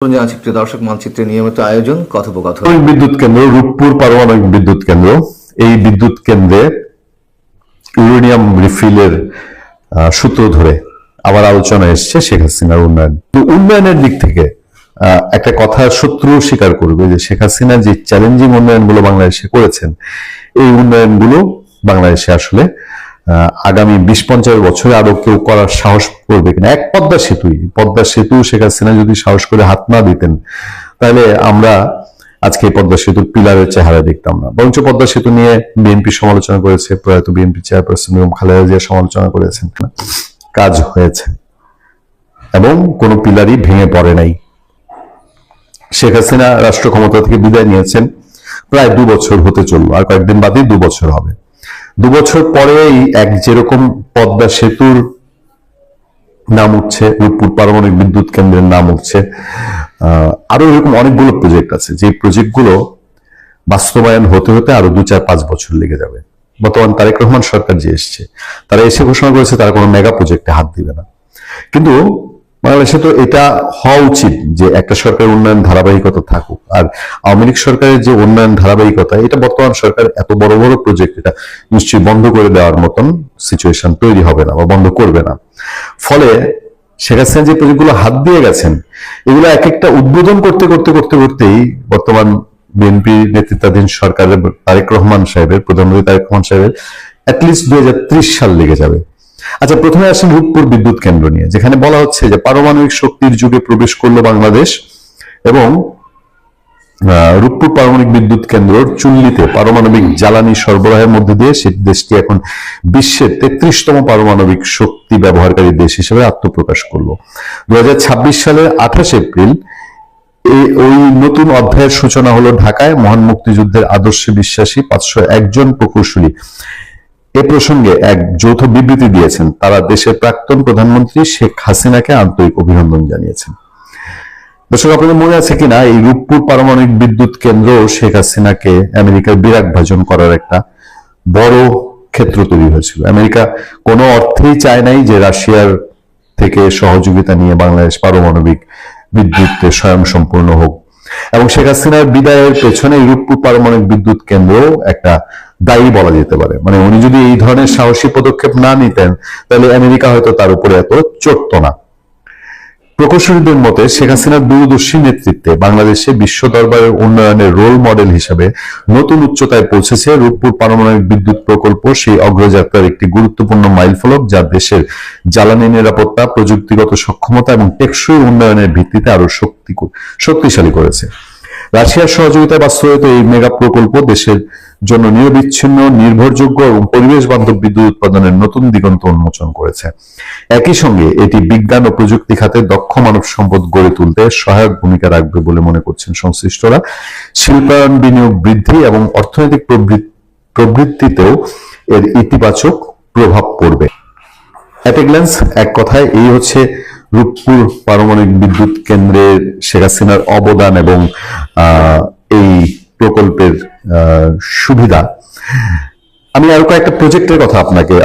প্রিয় দর্শক, মানচিত্রের নিয়মিত আয়োজন কথোপকথন। বিদ্যুৎ কেন্দ্র, রূপপুর পারমাণবিক বিদ্যুৎ কেন্দ্র। এই বিদ্যুৎ কেন্দ্রে ইউরেনিয়াম রিফিলের সূত্র ধরে আবার আলোচনা এসছে শেখ হাসিনার উন্নয়ন। তো উন্নয়নের দিক থেকে একটা কথা শত্রু স্বীকার করবে যে শেখ হাসিনা যে চ্যালেঞ্জিং উন্নয়নগুলো বাংলাদেশে করেছেন, এই উন্নয়নগুলো বাংলাদেশে আসলে আগামী 20-50 বছরে আরো কেউ করার সাহস করবে কিনা। এক পদ্মা সেতু শেখ হাসিনা যদি সাহস করে হাত না দিতেন, তাহলে আমরা আজকে পদ্মা সেতুর পিলারের চেহারা দেখতাম না। বরঞ্চ পদ্মা সেতু নিয়ে বিএনপি সমালোচনা করেছে, প্রয়াত বিএনপি চেয়ারপারসন বেগম খালেদা জিয়া সমালোচনা করেছেন। কাজ হয়েছে এবং কোনো পিলারই ভেঙে পড়ে নাই। শেখ হাসিনা রাষ্ট্র ক্ষমতা থেকে বিদায় নিয়েছেন, প্রায় 2 বছর হতে চললো, আর কয়েকদিন বাদেই 2 বছর হবে। 2 বছর পরেই যেরকম পদ্মা সেতুর নাম উঠছে, রূপপুর পারমাণবিক বিদ্যুৎ কেন্দ্রের নাম উঠছে, আরো এরকম অনেকগুলো প্রজেক্ট আছে, যে প্রজেক্টগুলো বাস্তবায়ন হতে হতে আরো 2-4-5 বছর লেগে যাবে। বর্তমান তারেক রহমান সরকার যে এসছে, তারা এসে ঘোষণা করেছে তারা কোনো মেগা প্রজেক্টে হাত দিবে না। কিন্তু বাংলাদেশে তো এটা হওয়া উচিত যে একটা সরকারের উন্নয়ন ধারাবাহিকতা থাকুক। আর আওয়ামী লীগ সরকারের যে উন্নয়ন ধারাবাহিকতা, এটা বর্তমান সরকার এত বড় বড় প্রজেক্ট এটা নিশ্চয়ই বন্ধ করে দেওয়ার মতন সিচুয়েশন তৈরি হবে না বা বন্ধ করবে না। ফলে শেখ হাসিনা যে প্রজেক্টগুলো হাত দিয়ে গেছেন, এগুলো এক একটা উদ্বোধন করতেই বর্তমান বিএনপি নেতৃত্বাধীন সরকারের প্রধানমন্ত্রী তারেক রহমান সাহেবের অ্যাটলিস্ট 2030 সাল লেগে যাবে। আচ্ছা, প্রথমে আসেন রূপপুর বিদ্যুৎ কেন্দ্র নিয়ে, যেখানে বলা হচ্ছে যে পারমাণবিক শক্তির যুগে প্রবেশ করলো বাংলাদেশ এবং রূপপুর পারমাণবিক বিদ্যুৎ কেন্দ্র চুল্লিতে পারমাণবিক জ্বালানি সরবরাহের মধ্যে দিয়ে দেশটি এখন বিশ্বের 33তম পারমাণবিক শক্তি ব্যবহারকারী দেশ হিসেবে আত্মপ্রকাশ করলো। 2026 সালের 28 এপ্রিল ওই নতুন অধ্যায়ের সূচনা হলো ঢাকায়। মহান মুক্তিযুদ্ধের আদর্শে বিশ্বাসী 501 জন প্রকৌশলী এ প্রসঙ্গে এক যৌথ বিবৃতি দিয়েছেন। তারা দেশের প্রাক্তন প্রধানমন্ত্রী শেখ হাসিনাকে আন্তরিক অভিনন্দন জানিয়েছেন। দর্শক, আপনাদের মনে আছে কিনা, এই রূপপুর পারমাণবিক বিদ্যুৎ কেন্দ্র শেখ হাসিনাকে আমেরিকার বিরাগ ভাজন করার একটা বড় ক্ষেত্র তৈরি হয়েছিল। আমেরিকা কোনো অর্থেই চায় নাই যে রাশিয়ার থেকে সহযোগিতা নিয়ে বাংলাদেশ পারমাণবিক বিদ্যুৎে স্বয়ংসম্পূর্ণ হোক, এবং শেখ হাসিনার বিদায়ের পেছনে রূপপুর পারমাণবিক বিদ্যুৎ কেন্দ্র একটা দায়ী বলা যেতে পারে। মানে উনি যদি এই ধরনের সাহসী পদক্ষেপ না নিতেন, তাহলে আমেরিকা হয়তো তার উপরে এত চড়ত না। প্রকৌশলীদের মতে শেখ হাসিনার দূরদর্শী নেতৃত্বে বাংলাদেশে বিশ্ব দরবারের উন্নয়নের রোল মডেল হিসেবে নতুন উচ্চতায় পৌঁছেছে রূপপুর পারমাণবিক বিদ্যুৎ প্রকল্প। সেই অগ্রযাত্রার একটি গুরুত্বপূর্ণ মাইলফলক, যা দেশের জ্বালানি নিরাপত্তা, প্রযুক্তিগত সক্ষমতা এবং টেকসই উন্নয়নের ভিত্তিতে আরো শক্তিশালী করেছে। রাশিয়ার সহযোগিতায় বাস্তবায়িত এই মেগা প্রকল্প দেশের জন্য নিরবিচ্ছিন্ন, নির্ভরযোগ্য এবং পরিবেশ বান্ধব বিদ্যুৎ উৎপাদনের নতুন দিগন্ত উন্মোচন করেছে। একই সঙ্গে এটি বিজ্ঞান ও প্রযুক্তি খাতে দক্ষ মানব সম্পদ গড়ে তুলতে সহায়ক ভূমিকা রাখবে বলে মনে করছেন সংশ্লিষ্টরা। শিল্পায়ন, বিনিয়োগ বৃদ্ধি এবং অর্থনৈতিক প্রবৃদ্ধিতেও এর ইতিবাচক প্রভাব পড়বে। এট এ গ্ল্যান্স, এক কথায় এই হচ্ছে রূপপুর পারমাণবিক বিদ্যুৎ কেন্দ্রের শেখ হাসিনার অবদান এবং এই প্রকল্পের সুবিধা। আমি আরো কয়েকটা প্রজেক্টের কথা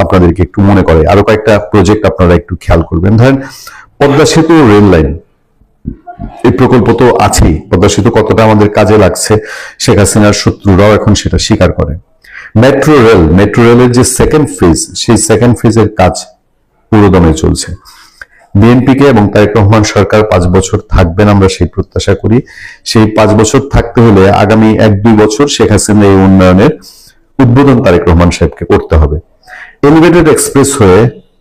আপনাদেরকে একটু মনে করে, আরো কয়েকটা প্রজেক্ট আপনারা একটু খেয়াল করবেন। ধরেন পদ্মা সেতু রেল লাইন, এই প্রকল্প তো আছেই। পদ্মা সেতু কতটা আমাদের কাজে লাগছে শেখ হাসিনার শত্রুরাও এখন সেটা স্বীকার করে। মেট্রো রেলের যে সেকেন্ড ফেজ, সেই সেকেন্ড ফেজের কাজ পুরোদমে চলছে। বিএনপিকে এবং তারেক রহমান সরকার 5 বছর থাকবেন, আমরা সেই প্রত্যাশা করি। সেই 5 বছর থাকতে হলে আগামী 1-2 বছর শেখ হাসিনা এই উন্নয়নের উদ্বোধন তারেক রহমান সাহেবকে করতে হবে। এলিভেটেড এক্সপ্রেস হয়ে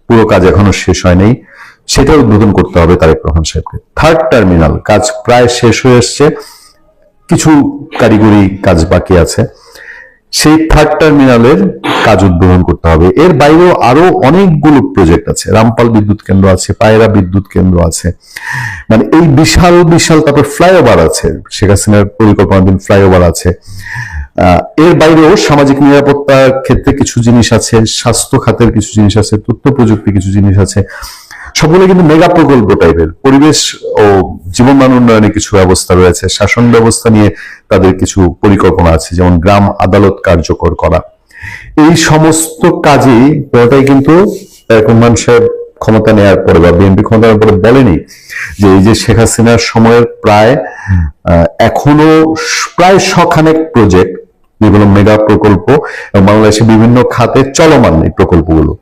পুরো কাজ এখনো শেষ হয়নি, সেটা উদ্বোধন করতে হবে তারেক রহমান সাহেবকে। থার্ড টার্মিনাল কাজ প্রায় শেষ হয়ে এসছে, কিছু কারিগরি কাজ বাকি আছে। সেই থার্ড টার্মিনালের কাজ উদ্বোধন করতে হবে। এর বাইরেও আরো অনেকগুলো প্রজেক্ট আছে। রামপাল বিদ্যুৎ কেন্দ্র আছে, পায়রা বিদ্যুৎ কেন্দ্র আছে, মানে এই বিশাল বিশাল। তারপর ফ্লাইওভার আছে, শেখ হাসিনার পরিকল্পনাধীন ফ্লাইওভার আছে। এর বাইরেও সামাজিক নিরাপত্তার ক্ষেত্রে কিছু জিনিস আছে, স্বাস্থ্য খাতের কিছু জিনিস আছে, তথ্য প্রযুক্তি কিছু জিনিস আছে। সবগুলো কিন্তু মেগা প্রকল্প টাইপের। পরিবেশ ও জীবনমান উন্নয়নে কিছু ব্যবস্থা রয়েছে, শাসন ব্যবস্থা নিয়ে তাদের কিছু পরিকল্পনা আছে, যেমন গ্রাম আদালত কার্যকর করা। এই সমস্ত কাজই পুরোটাই কিন্তু তারেক রহমান সাহেব ক্ষমতা নেওয়ার পরে বা বিএনপি ক্ষমতা নেওয়ার পরে বলেনি যে এই যে শেখ হাসিনার সময়ের প্রায় এখনো প্রায় শখানেক প্রজেক্ট, যেগুলো মেগা প্রকল্প এবং বাংলাদেশে বিভিন্ন খাতে চলমান এই প্রকল্পগুলো,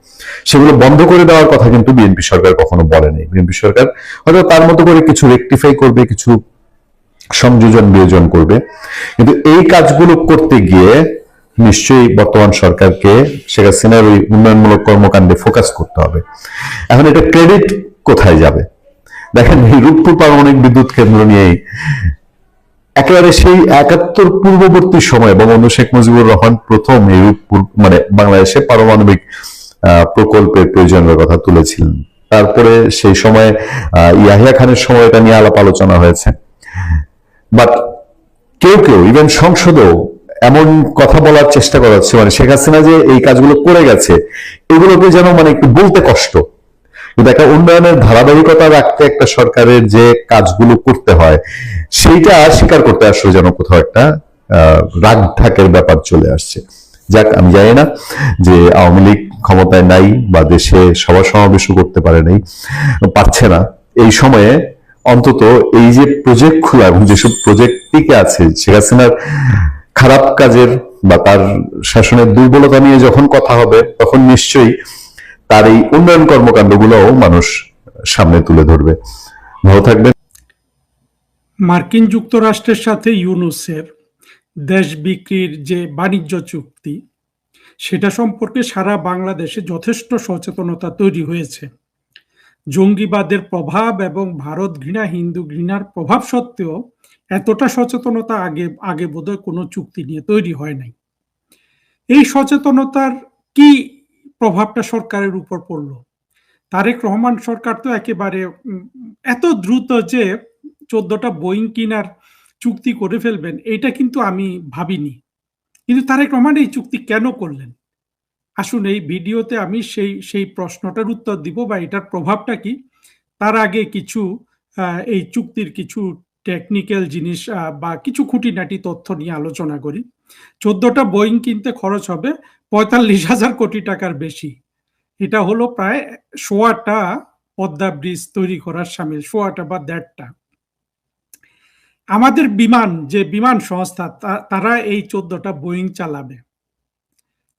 সেগুলো বন্ধ করে দেওয়ার কথা কিন্তু বিএনপি সরকার কখনো বলেনি। বিএনপি সরকার হয়তো তার মতো করে কিছু রেকটিফাই করবে, কিছু সংযোজন বিয়োজন করবে, কিন্তু এই কাজগুলো করতে গিয়ে নিশ্চয়ই বর্তমান সরকারকে শেখ হাসিনার ওই উন্নয়নমূলক কর্মকাণ্ডে ফোকাস করতে হবে। এখন এটা ক্রেডিট কোথায় যাবে? দেখেন, এই রূপপুর পারমাণবিক বিদ্যুৎ কেন্দ্র নিয়েই একেবারে সেই ৭১ পূর্ববর্তী সময় বঙ্গবন্ধু শেখ মুজিবুর রহমান প্রথম এই রূপপুর মানে বাংলাদেশে পারমাণবিক প্রকল্পের প্রয়োজনের কথা তুলেছিলেন। তারপরে সেই সময় ইয়াহিয়া খানের সময় এটা নিয়ে আলাপ আলোচনা হয়েছে। বাট কেউ কেউ ইভেন সংসদেও এমন কথা বলার চেষ্টা করা হচ্ছে, মানে শেখ হাসিনা যে এই কাজগুলো করে গেছে এগুলোকে যেন মানে একটু বলতে কষ্ট, কিন্তু একটা উন্নয়নের ধারাবাহিকতা রাখতে একটা সরকারের যে কাজগুলো করতে হয় সেইটা স্বীকার করতে আসলে যেন কোথাও একটা রাগ ঢাকের ব্যাপার চলে আসছে। যাক, আমি জানি না যে আওয়ামী লীগ ক্ষমতায় নাই বা দেশে সভা সমাবেশও করতে পারছে না, এই সময়ে অন্তত এই যে প্রজেক্ট খোলা এবং যেসব প্রজেক্ট টিকে আছে, শেখ হাসিনার খারাপ কাজের বা তার শাসনের দুর্বলতা নিয়ে যখন কথা হবে তখন নিশ্চয়ই তার এই উন্নয়ন কর্মকাণ্ডগুলোও মানুষ সামনে তুলে ধরবে। ভালো থাকবেন। মার্কিন যুক্তরাষ্ট্রের সাথে ইউনূসের দেশ বিক্রির যে বাণিজ্য চুক্তি, সেটা সম্পর্কে সারা বাংলাদেশে যথেষ্ট সচেতনতা তৈরি হয়েছে। জঙ্গিবাদের প্রভাব এবং ভারত ঘৃণা, হিন্দু ঘৃণার প্রভাব সত্ত্বেও এতটা সচেতনতা আগে বোধহয় কোনো চুক্তি নিয়ে তৈরি হয় নাই। এই সচেতনতার কি প্রভাবটা সরকারের উপর পড়লো? তারেক রহমান সরকার তো একেবারে এত দ্রুত যে 14টা বোয়িং কিনার চুক্তি করে ফেলবেন, এটা কিন্তু আমি ভাবিনি। কিন্তু তারেক রহমান এই চুক্তি কেন করলেন? আসুন এই ভিডিওতে আমি সেই প্রশ্নটার উত্তর দিব বা এটার প্রভাবটা কি। তার আগে কিছু এই চুক্তির কিছু টেকনিক্যাল জিনিস বা কিছু খুঁটিনাটি তথ্য নিয়ে আলোচনা করি। 14টা বোয়িং কিনতে খরচ হবে ৪৫,০০০ কোটি টাকার বেশি। এটা হলো প্রায় ১০০টা পদ্মা ব্রিজ তৈরি করার সামিল, ১০০টা বা ১.৫টা। আমাদের যে বিমান সংস্থা, তারা এই 14টা বোয়িং চালাবে।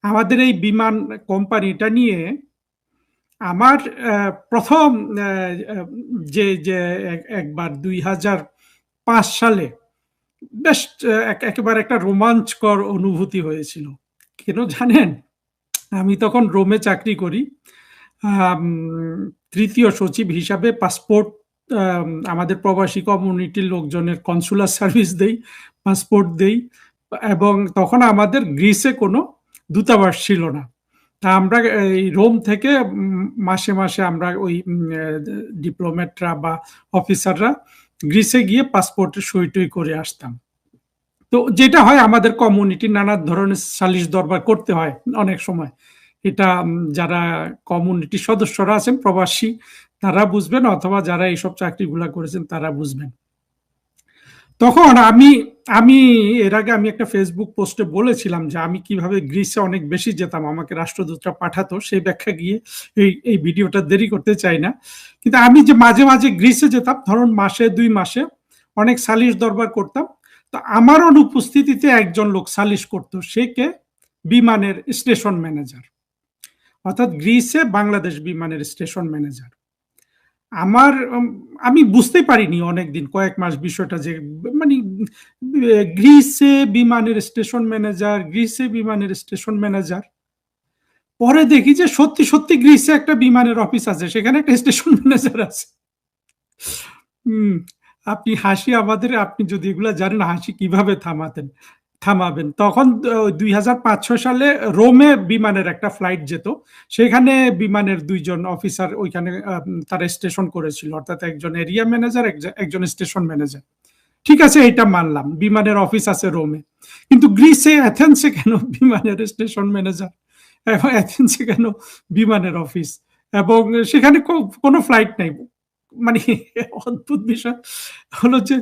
আমাদের এই বিমান কোম্পানিটা নিয়ে আমার প্রথম যে একবার ২০০৫ সালে বেশ একেবারে একটা রোমাঞ্চকর অনুভূতি হয়েছিল। কেন জানেন? আমি তখন রোমে চাকরি করি, তৃতীয় সচিব হিসাবে পাসপোর্ট, আমাদের প্রবাসী কমিউনিটির লোকজনের কনসুলার সার্ভিস দেই, পাসপোর্ট দেই, এবং তখন আমাদের গ্রিসে কোনো দূতাবাস ছিল না। তা আমরা এই রোম থেকে মাসে মাসে আমরা ওই ডিপ্লোম্যাটরা বা অফিসাররা গ্রিসে গিয়ে পাসপোর্টের সই টই করে আসতাম। তো যেটা হয়, আমাদের কমিউনিটি নানা ধরনের সালিশ দরবার করতে হয় অনেক সময়। এটা যারা কমিউনিটির সদস্যরা আছেন প্রবাসী তারা বুঝবেন, অথবা যারা এইসব চাকরিগুলা করেছেন তারা বুঝবেন। তখন আমি এর আগে আমি একটা ফেসবুক পোস্টে বলেছিলাম যে আমি কিভাবে গ্রিসে অনেক বেশি যেতাম, আমাকে রাষ্ট্রদূতরা পাঠাতো, সেই ব্যাখ্যা গিয়ে এই ভিডিওটা দেরি করতে চাই না। কিন্তু আমি যে মাঝে মাঝে গ্রিসে যেতাম, ধরুন মাসে ২ মাসে অনেক সালিশ দরবার করতাম। তো আমার অনুপস্থিতিতে একজন লোক সালিশ করতো, সে কে? বিমানের স্টেশন ম্যানেজার, অর্থাৎ গ্রিসে বাংলাদেশ বিমানের স্টেশন ম্যানেজার। আমি বুঝতে পারিনি অনেকদিন, কয়েক মাস বিষয়টা, যে মানে গ্রিসে বিমানের স্টেশন ম্যানেজার। পরে দেখি যে সত্যি সত্যি গ্রিসে একটা বিমানের অফিস আছে, সেখানে একটা স্টেশন ম্যানেজার আছে। আপনি আপনি যদি এগুলা জানেন, হাসি কিভাবে থামাবেন। তখন ২০০৫-৬ সালে রোমে বিমানের একটা ফ্লাইট যেত, সেখানে বিমানের ২ জন অফিসার ওইখানে তারা স্টেশন করেছিল, অর্থাৎ একজন এরিয়া ম্যানেজার, একজন স্টেশন ম্যানেজার। ঠিক আছে, এটা মানলাম, বিমানের অফিস আছে রোমে। কিন্তু গ্রিসে, অ্যাথেন্সে কেন বিমানের স্টেশন ম্যানেজার, এবং অ্যাথেন্সে কেন বিমানের অফিস, এবং সেখানে কোনো ফ্লাইট নাই? মানে অদ্ভুত বিষয় হলো যে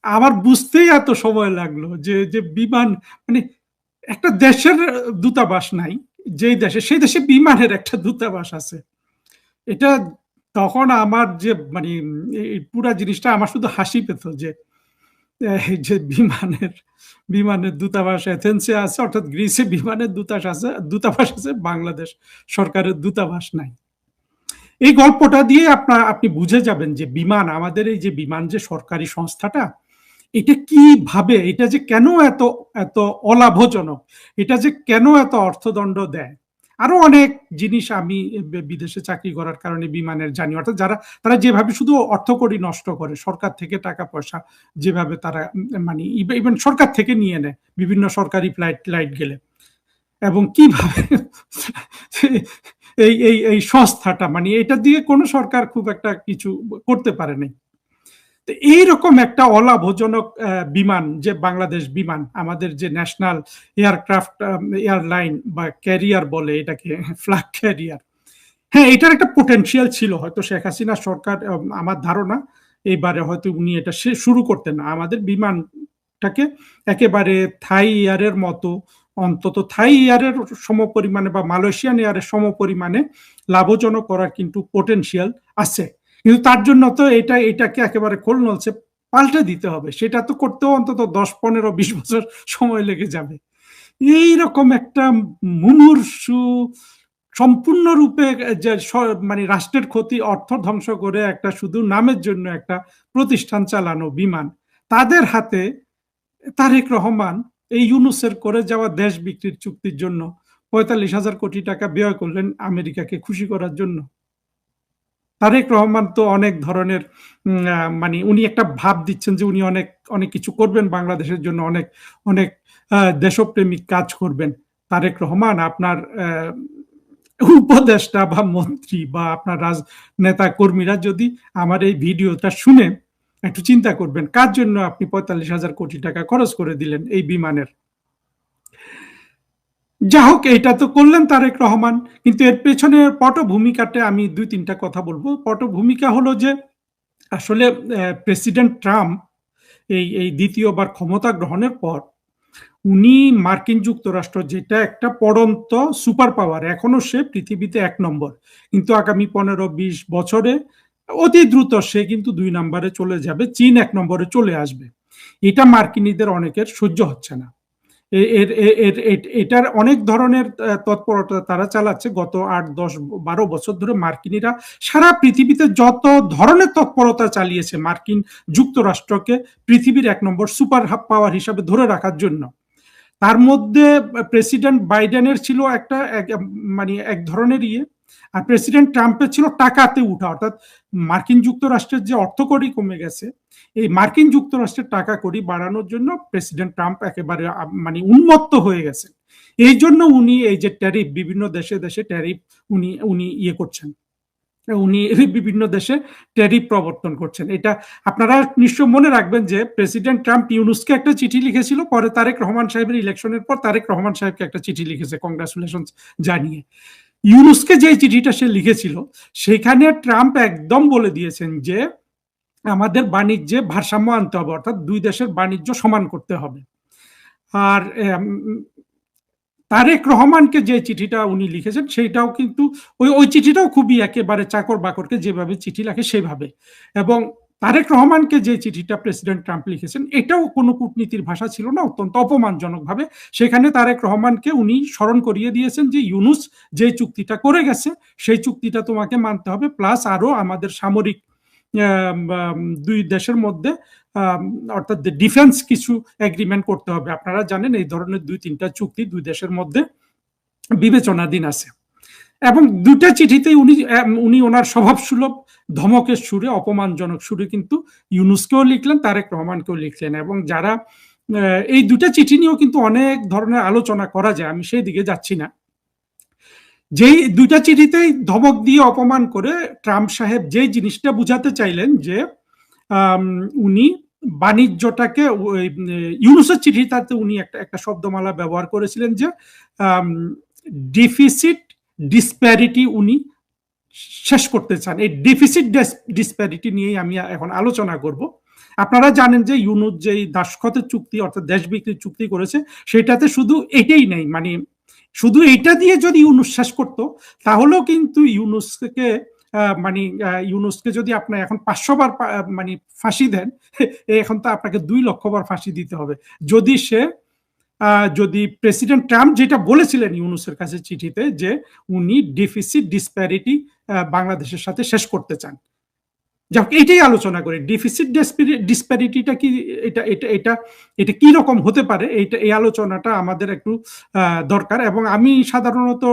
আমার বুঝতেই এত সময় লাগলো যে বিমান, মানে একটা দেশের দূতাবাস নাই, যেই দেশে, সেই দেশে বিমানের একটা দূতাবাস আছে। এটা তখন আমার যে মানে এই পুরা জিনিসটা আমার শুধু হাসি পেত যে এই যে বিমানের দূতাবাস এথেন্সে আছে, অর্থাৎ গ্রিসে বিমানের দূতাবাস আছে, বাংলাদেশ সরকারের দূতাবাস নাই। এই গল্পটা দিয়ে আপনি বুঝে যাবেন যে বিমান, আমাদের এই যে বিমান যে সরকারি সংস্থাটা, এটা কিভাবে, এটা যে কেন এত এত অলাভজনক, এটা যে কেন এত অর্থদণ্ড দেয়। আরো অনেক জিনিস আমি বিদেশে চাকরি করার কারণে বিমানের জানি, অর্থাৎ তারা যেভাবে শুধু অর্থকড়ি নষ্ট করে, সরকার থেকে টাকা পয়সা যেভাবে তারা মানে ইভেন সরকার থেকে নিয়ে নেয় বিভিন্ন সরকারি ফ্লাইট গেলে, এবং কিভাবে এই সংস্থাটা মানে এটা দিয়ে কোনো সরকার খুব একটা কিছু করতে পারে নাই। এইরকম একটা অলাভজনক বিমান যে বাংলাদেশ বিমান, আমাদের যে ন্যাশনাল এয়ারক্রাফট এয়ারলাইন বা ক্যারিয়ার বলে এটাকে, ফ্ল্যাগ ক্যারিয়ার, হ্যাঁ এটার একটা পোটেনশিয়াল ছিল। হয়তো শেখ হাসিনা সরকার, আমার ধারণা এইবারে হয়তো উনি এটা শুরু করতেন না, আমাদের বিমানটাকে একেবারে থাই এয়ারের মতো, অন্তত থাই এয়ারের সমপরিমাণে বা মালয়েশিয়ান এয়ারের সমপরিমাণে লাভজনক করার কিন্তু পোটেনশিয়াল আছে। কিন্তু তার জন্য তো এটাকে একেবারে খোলনলসে পাল্টে দিতে হবে, সেটা তো করতেও অন্তত 10-15-20 বছর সময় লেগে যাবে। এইরকম একটা মুমূর্ষু, সম্পূর্ণরূপে যে মানে রাষ্ট্রের ক্ষতি, অর্থ ধ্বংস করে একটা শুধু নামের জন্য একটা প্রতিষ্ঠান চালানো বিমান, তাদের হাতে তারেক রহমান এই ইউনূসের করে যাওয়া দেশ বিক্রির চুক্তির জন্য 45,000 কোটি টাকা ব্যয় করলেন আমেরিকাকে খুশি করার জন্য। তারেক রহমান তো অনেক ধরনের মানে উনি একটা ভাব দিচ্ছেন যে উনি অনেক অনেক কিছু করবেন বাংলাদেশের জন্য, অনেক অনেক দেশপ্রেমিক কাজ করবেন। তারেক রহমান, আপনার উপদেষ্টা বা মন্ত্রী বা আপনার রাজনেতা কর্মীরা যদি আমার এই ভিডিওটা শুনে একটু চিন্তা করবেন, কার জন্য আপনি 45,000 কোটি টাকা খরচ করে দিলেন এই বিমানের। যা হোক, এটা তো করলেন তারেক রহমান, কিন্তু এর পেছনে পটভূমিকাতে আমি 2-3টা কথা বলবো। পটভূমিকা হলো যে আসলে প্রেসিডেন্ট ট্রাম্প এই দ্বিতীয়বার ক্ষমতা গ্রহণের পর উনি মার্কিন যুক্তরাষ্ট্র, যেটা একটা পড়ন্ত সুপার পাওয়ার, এখনো সে পৃথিবীতে 1 নম্বর, কিন্তু আগামী 15-20 বছরে অতি দ্রুত সে কিন্তু 2 নম্বরে চলে যাবে, চীন 1 নম্বরে চলে আসবে। এটা মার্কিনীদের অনেকের সহ্য হচ্ছে না। এটার অনেক ধরনের তৎপরতা তারা চালাচ্ছে গত 8-10-12 বছর ধরে। মার্কিনীরা সারা পৃথিবীতে যত ধরনের তৎপরতা চালিয়েছে মার্কিন যুক্তরাষ্ট্রকে পৃথিবীর 1 নম্বর সুপার পাওয়ার হিসাবে ধরে রাখার জন্য। তার মধ্যে প্রেসিডেন্ট বাইডেনের ছিল একটা মানে এক ধরনের আর প্রেসিডেন্ট ট্রাম্পের ছিল টাকাতে উঠা, অর্থাৎ মার্কিন যুক্তরাষ্ট্রের যে অর্থকড়ি কমে গেছে, এই মার্কিন যুক্তরাষ্ট্রের টাকা কড়ি বাড়ানোর জন্য প্রেসিডেন্ট ট্রাম্প একেবারে মানে উন্মত্ত হয়ে গেছেন। এই জন্য উনি এই যে ট্যারিফ, বিভিন্ন দেশে দেশে ট্যারিফ উনি করছেন, উনি বিভিন্ন দেশে ট্যারিফ প্রবর্তন করছেন। এটা আপনারা নিশ্চয় মনে রাখবেন যে প্রেসিডেন্ট ট্রাম্প ইউনূসকে একটা চিঠি লিখেছিল, পরে তারেক রহমান সাহেবের ইলেকশনের পর তারেক রহমান সাহেবকে একটা চিঠি লিখেছে কংগ্রাচুলেশন জানিয়ে। ইউনূসকে যে চিঠিটা সে লিখেছিল সেখানে ট্রাম্প একদম বলে দিয়েছেন যে আমাদের বাণিজ্যে ভারসাম্য আনতে হবে, অর্থাৎ 2 দেশের বাণিজ্য সমান করতে হবে। আর তারেক রহমানকে যে চিঠিটা উনি লিখেছেন সেইটাও কিন্তু ওই চিঠিটাও খুবই একেবারে চাকর বাকরকে যেভাবে চিঠি লেখে সেভাবে। এবং তারেক রহমানকে যে চিঠিটা প্রেসিডেন্ট ট্রাম্প লিখেছেন এটাও কোনো কূটনীতির ভাষা ছিল না, অত্যন্ত অপমানজনক ভাবে সেখানে তারেক রহমানকে উনি স্মরণ করিয়ে দিয়েছেন যে ইউনূস যে চুক্তিটা করে গেছে সেই চুক্তিটা তোমাকে মানতে হবে, প্লাস আরো আমাদের সামরিক 2 দেশের মধ্যে অর্থাৎ ডিফেন্স কিছু এগ্রিমেন্ট করতে হবে। আপনারা জানেন এই ধরনের 2-3টা চুক্তি 2 দেশের মধ্যে বিবেচনাধীন আছে। এবং 2টা চিঠিতেই উনি ওনার স্বভাবসুলভ ধমকের সুরে, অপমানজনক সুরে কিন্তু ইউনূসকেও লিখলেন, তারেক রহমানকেও লিখলেন। এবং যারা এই 2টা চিঠি নিয়েও কিন্তু অনেক ধরনের আলোচনা করা যায়, আমি সেই দিকে যাচ্ছি না। যেই 2টা চিঠিতেই ধমক দিয়ে অপমান করে ট্রাম্প সাহেব যেই জিনিসটা বুঝাতে চাইলেন যে উনি বাণিজ্যটাকে, ইউনূসের চিঠিটাতে উনি একটা শব্দমালা ব্যবহার করেছিলেন যে ডিফিসিট ডিসপ্যারিটি উনি শেষ করতে চান। এই ডিফিসিট ডিসপ্যারিটি নিয়েই আমি এখন আলোচনা করব। আপনারা জানেন যে ইউনূস যেই দাসখতের চুক্তি অর্থাৎ দেশ বিক্রির চুক্তি করেছে সেটাতে শুধু এটাই নেই, মানে শুধু এইটা দিয়ে যদি ইউনূস শেষ করতো তাহলেও কিন্তু ইউনূসকে মানে ইউনূসকে যদি আপনি এখন 500 বার মানে ফাঁসি দেন, এখন তো আপনাকে 2 লক্ষ বার ফাঁসি দিতে হবে যদি প্রেসিডেন্ট ট্রাম্প যেটা বলেছিলেন ইউনূসের কাছে চিঠিতে, যে উনি ডেফিসিট ডিসপ্যারিটি বাংলাদেশের সাথে শেষ করতে চান। যাক, এটাই আলোচনা করি। ডেফিসিট ডিসপ্যারিটিটা কি, এটা এটা এটা এটা কি রকম হতে পারে, এই আলোচনাটা আমাদের একটু দরকার। এবং আমি সাধারণত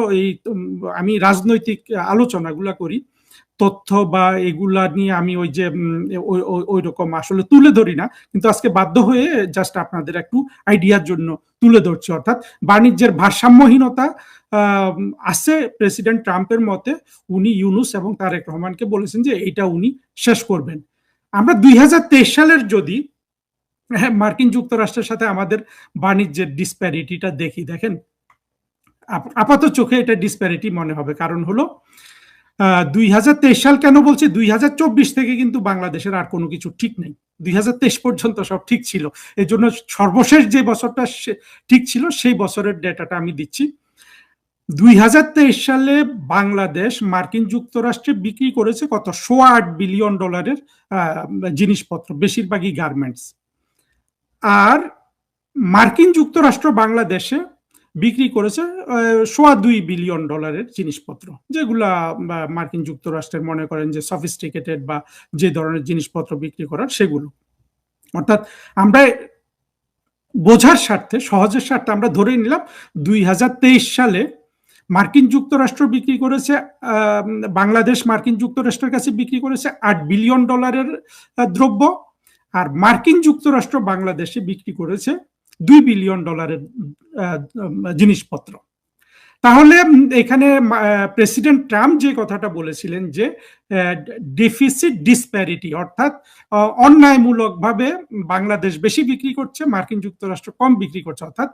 আমি রাজনৈতিক আলোচনাগুলা করি, তথ্য বা এগুলা নিয়ে আমি ওই রকম আসলে তুলে ধরি না, কিন্তু আজকে বাধ্য হয়ে জাস্ট আপনাদের একটু আইডিয়ার জন্য তুলে ধরছি। অর্থাৎ বাণিজ্যের ভারসাম্যহীনতা আছে প্রেসিডেন্ট ট্রাম্পের মতে। উনি ইউনূস এবং তারেক রহমানকে বলেছেন যে এটা উনি শেষ করবেন। আমরা 2023 সালের যদি মার্কিন যুক্তরাষ্ট্রের সাথে আমাদের বাণিজ্যের ডিসপ্যারিটিটা দেখেন, আপাত চোখে এটা ডিসপ্যারিটি মনে হবে। কারণ হলো 2023 সাল কেন বলছি, 2024 থেকে কিন্তু বাংলাদেশের আর কোনো কিছু ঠিক নেই। 2023 পর্যন্ত সব ঠিক ছিল। এই জন্য সর্বশেষ যে বছরটা ঠিক ছিল সেই বছরের ডেটাটা আমি দিচ্ছি। 2023 সালে বাংলাদেশ মার্কিন যুক্তরাষ্ট্রে বিক্রি করেছে কত, $8.25 বিলিয়ন জিনিসপত্র, বেশিরভাগই গার্মেন্টস। আর মার্কিন যুক্তরাষ্ট্র বাংলাদেশে বিক্রি করেছে $2.25 বিলিয়ন জিনিসপত্র, যেগুলা মার্কিন যুক্তরাষ্ট্রের মনে করেন যে সফিস্টিকেটেড বা যে ধরনের জিনিসপত্র বিক্রি করার সেগুলো। অর্থাৎ আমরা বোঝার স্বার্থে, সহজের স্বার্থে আমরা ধরে নিলাম 2023 সালে মার্কিন যুক্তরাষ্ট্র বিক্রি করেছে, বাংলাদেশ মার্কিন যুক্তরাষ্ট্রের কাছে বিক্রি করেছে $8 বিলিয়ন দ্রব্য, আর মার্কিন যুক্তরাষ্ট্র বাংলাদেশে বিক্রি করেছে $2 বিলিয়ন জিনিসপত্র। তাহলে এখানে প্রেসিডেন্ট ট্রাম্প যে কথাটা বলেছিলেন যে ডেফিসিট ডিসপ্যারিটি, অর্থাৎ অন্যায়মূলকভাবে বাংলাদেশ বেশি বিক্রি করছে, মার্কিন যুক্তরাষ্ট্র কম বিক্রি করছে। অর্থাৎ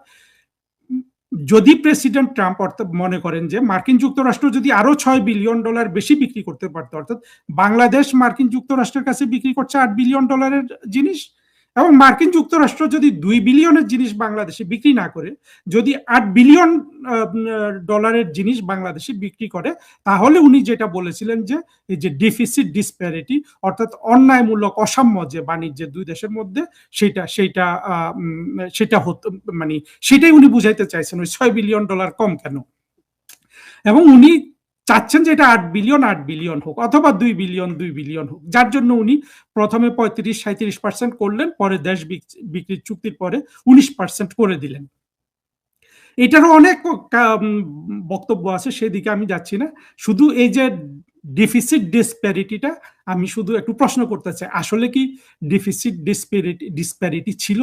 যদি প্রেসিডেন্ট ট্রাম্প অর্থাৎ মনে করেন যে মার্কিন যুক্তরাষ্ট্র যদি আরো $6 বিলিয়ন বেশি বিক্রি করতে পারতো, অর্থাৎ বাংলাদেশ মার্কিন যুক্তরাষ্ট্রের কাছে বিক্রি করছে $8 বিলিয়ন জিনিস, এবং মার্কিন যুক্তরাষ্ট্র যদি $2 বিলিয়নের জিনিস বাংলাদেশে বিক্রি না করে যদি $8 বিলিয়ন জিনিস বাংলাদেশে বিক্রি করে, তাহলে উনি যেটা বলেছিলেন যে এই যে ডেফিসিট ডিসপ্যারিটি, অর্থাৎ অন্যায়মূলক অসাম্য যে বাণিজ্যের দুই দেশের মধ্যে, সেটা হতো, মানে সেটাই উনি বুঝাইতে চাইছেন, ওই $6 বিলিয়ন কম কেন। এবং উনি চাচ্ছেন যে এটা $8 বিলিয়ন হোক, অথবা $2 বিলিয়ন হোক, যার জন্য উনি প্রথমে 35-37% করলেন, পরে দেশ বিক্রির চুক্তির পরে 19% করে দিলেন। এটারও অনেক বক্তব্য আছে, সেদিকে আমি যাচ্ছি না। শুধু এই যে ডেফিসিট ডিসপ্যারিটিটা আমি শুধু একটু প্রশ্ন করতে চাই, আসলে কি ডেফিসিট ডিসপ্যারিটি ছিল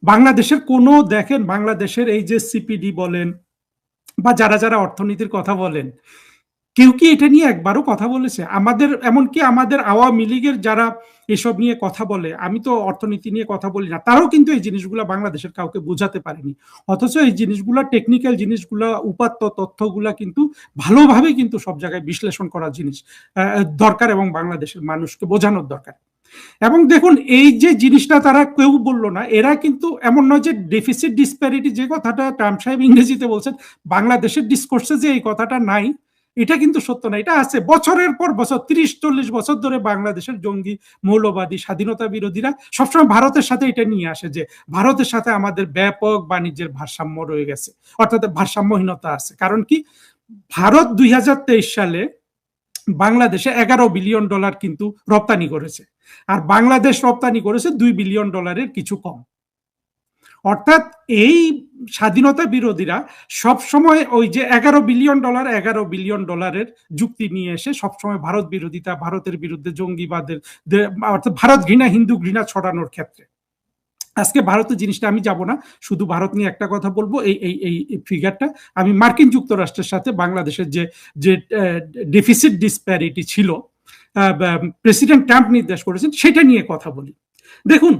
বাংলাদেশের? কোনো দেখেন, বাংলাদেশের এই যে সিপিডি বলেন বা যারা অর্থনীতির কথা বলেন, কেউ কি এটা নিয়ে একবারও কথা বলেছে? এমনকি আমাদের আওয়ামী লীগের যারা এসব নিয়ে কথা বলে, আমি তো অর্থনীতি নিয়ে কথা বলি না, তারাও কিন্তু এই জিনিসগুলো বাংলাদেশের কাউকে বোঝাতে পারেনি। অথচ এই জিনিসগুলো, টেকনিক্যাল জিনিসগুলো, উপাত্ত তথ্যগুলা কিন্তু ভালোভাবে কিন্তু সব জায়গায় বিশ্লেষণ করার জিনিস দরকার, এবং বাংলাদেশের মানুষকে বোঝানোর দরকার। এবং দেখুন, এই যে জিনিসটা তারা কেউ বললো না, এরা কিন্তু এমন নয় যে ডেফিসিট ডিসপ্যারিটি যে কথাটা ট্রাম্প সাহেব ইংরেজিতে বলছেন, বাংলাদেশের ডিসকোর্সে যে এই কথাটা নাই, এটা কিন্তু সত্য না। এটা আছে বছরের পর বছর, 30-40 বছর ধরে বাংলাদেশের জঙ্গি, মৌলবাদী, স্বাধীনতা বিরোধীরা সবসময় ভারতের সাথে এটা নিয়ে আসে যে ভারতের সাথে আমাদের ব্যাপক বাণিজ্যের ভারসাম্য রয়ে গেছে, অর্থাৎ ভারসাম্যহীনতা আছে। কারণ কি, ভারত 2023 সালে বাংলাদেশে $11 বিলিয়ন কিন্তু রপ্তানি করেছে, আর বাংলাদেশ রপ্তানি করেছে $2 বিলিয়ন কিছু কম। অর্থাৎ এই স্বাধীনতা বিরোধীরা সবসময় ওই যে $11 বিলিয়ন যুক্তি নিয়ে এসে সবসময় ভারত বিরোধিতা, ভারতের বিরুদ্ধে জঙ্গিবাদের, অর্থাৎ ভারত ঘৃণা, হিন্দু ঘৃণা ছড়ানোর ক্ষেত্রে। আজকে ভারতের জিনিসটা আমি যাব না, শুধু ভারত নিয়ে একটা কথা বলবো। এই ফিগারটা আমি মার্কিন যুক্তরাষ্ট্রের সাথে বাংলাদেশের যে ডেফিসিট ডিসপ্যারিটি ছিল, প্রেসিডেন্ট ট্রাম্প নির্দেশ করেছেন, সেটা নিয়ে কথা বলি। দেখুন,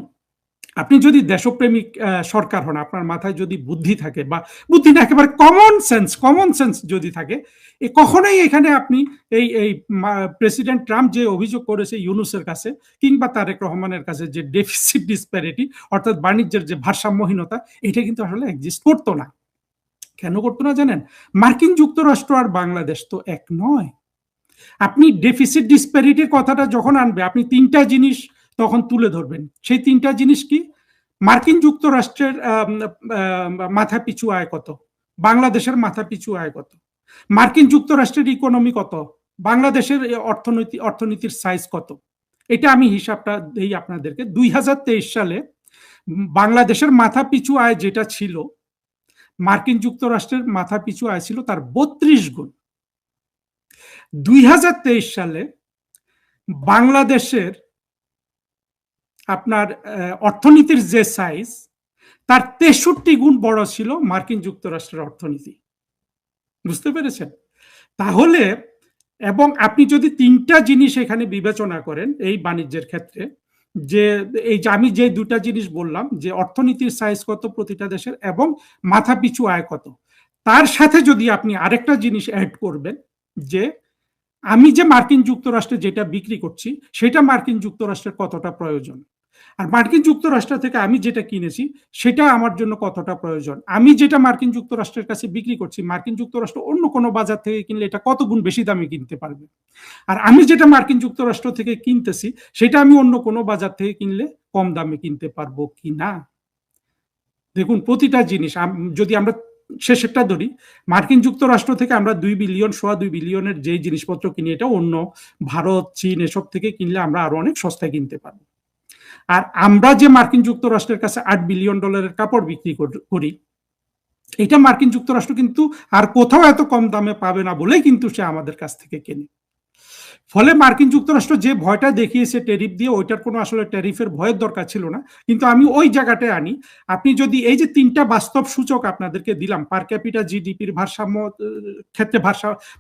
আপনি যদি দেশপ্রেমিক সরকার হন, আপনার মাথায় যদি বুদ্ধি থাকে, বা বুদ্ধি না, একেবারে কমন সেন্স যদি থাকে, কখনোই এখানে আপনি এই প্রেসিডেন্ট ট্রাম্প যে অভিযোগ করেছে ইউনূসের কাছে কিংবা তারেক রহমানের কাছে, যে ডেফিসিট ডিসপ্যারিটি, অর্থাৎ বাণিজ্যের যে ভারসাম্যহীনতা, এটা কিন্তু আসলে এক্সিস্ট করতো না। কেন করতো না জানেন? মার্কিন যুক্তরাষ্ট্র আর বাংলাদেশ তো এক নয়। আপনি ডেফিসিট ডিসপ্যারিটির কথাটা যখন আনবে, আপনি তিনটা জিনিস তখন তুলে ধরবেন। সেই তিনটা জিনিস কি? মার্কিন যুক্তরাষ্ট্রের মাথা পিছু আয় কত, বাংলাদেশের মাথা পিছু আয় কত, মার্কিন যুক্তরাষ্ট্রের ইকোনমি কত, বাংলাদেশের অর্থনীতির সাইজ কত। এটা আমি হিসাবটা দেই আপনাদেরকে। 2023 সালে বাংলাদেশের মাথা পিছু আয় যেটা ছিল, মার্কিন যুক্তরাষ্ট্রের মাথা পিছু আয় ছিল তার 32 গুণ। 2023 সালে বাংলাদেশের আপনার অর্থনীতির যে সাইজ, তার 63 গুণ বড় ছিল মার্কিন যুক্তরাষ্ট্রের অর্থনীতি। বুঝতে পেরেছেন? তাহলে, এবং আপনি যদি তিনটা জিনিস এখানে বিবেচনা করেন এই বাণিজ্যের ক্ষেত্রে, যে এই যে আমি যে দুটা জিনিস বললাম, যে অর্থনীতির সাইজ কত প্রতিটা দেশের এবং মাথা পিছু আয় কত, তার সাথে যদি আপনি আরেকটা জিনিস অ্যাড করবেন, যে আমি যে মার্কিন যুক্তরাষ্ট্রে যেটা বিক্রি করছি সেটা মার্কিন যুক্তরাষ্ট্রের কতটা প্রয়োজন, আর মার্কিন যুক্তরাষ্ট্র থেকে আমি যেটা কিনেছি সেটা আমার জন্য কতটা প্রয়োজন, আমি যেটা মার্কিন যুক্তরাষ্ট্রের কাছে বিক্রি করছি মার্কিন যুক্তরাষ্ট্র অন্য কোনো বাজার থেকে কিনলে এটা কত গুণ বেশি দামে কিনতে পারবে, আর আমি যেটা মার্কিন যুক্তরাষ্ট্র থেকে কিনতেছি সেটা আমি অন্য কোনো বাজার থেকে কিনলে কম দামে কিনতে পারবো কি না। দেখুন, প্রতিটা জিনিস যদি আমরা শেষেরটা ধরি, মার্কিন যুক্তরাষ্ট্র থেকে আমরা 2 বিলিয়ন, সোয়া 2 বিলিয়নের যে জিনিসপত্র কিনি, এটা অন্য ভারত, চীন এসব থেকে কিনলে আমরা আরো অনেক সস্তায় কিনতে পারবো। আর আমরা যে মার্কিন যুক্তরাষ্ট্রের কাছে $8 বিলিয়ন কাপড় বিক্রি করি, এটা মার্কিন যুক্তরাষ্ট্র কিন্তু আর কোথাও এত কম দামে পাবে না বলেই কিন্তু সে আমাদের কাছ থেকে কেনে। ফলে মার্কিন যুক্তরাষ্ট্র যে ভয়টা দেখিয়েছে ট্যারিফ দিয়ে, ওইটার কোনো আসলে ট্যারিফের ভয়ের দরকার ছিল না। কিন্তু আমি ওই জায়গাটায় আনি, আপনি যদি এই যে তিনটা বাস্তব সূচক আপনাদেরকে দিলাম, পার ক্যাপিটা জিডিপির ভারসাম্য ক্ষেত্রে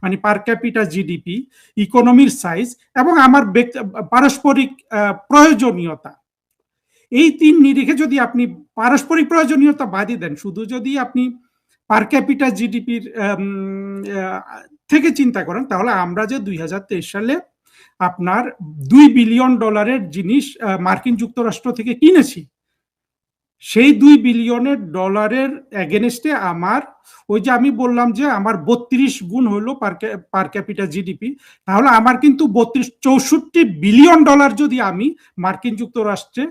মানে পার ক্যাপিটা জিডিপি, ইকোনমির সাইজ এবং আমার পারস্পরিক প্রয়োজনীয়তা, এই তিন নিরিখে যদি আপনি পারস্পরিক প্রয়োজনীয়তা বাদই দেন, শুধু যদি আপনি পার ক্যাপিটা জিডিপির থেকে চিন্তা করেন, তাহলে আমরা যে 2023 সালে আপনার $2 বিলিয়ন জিনিস মার্কিন যুক্তরাষ্ট্র থেকে কিনেছি, সেই $2 বিলিয়নের এগেনস্টে আমার ওই যে আমি বললাম যে আমার 32 গুণ হলো পার ক্যাপিটা জিডিপি, তাহলে আমার কিন্তু $64 বিলিয়ন যদি আমি মার্কিন যুক্তরাষ্ট্রে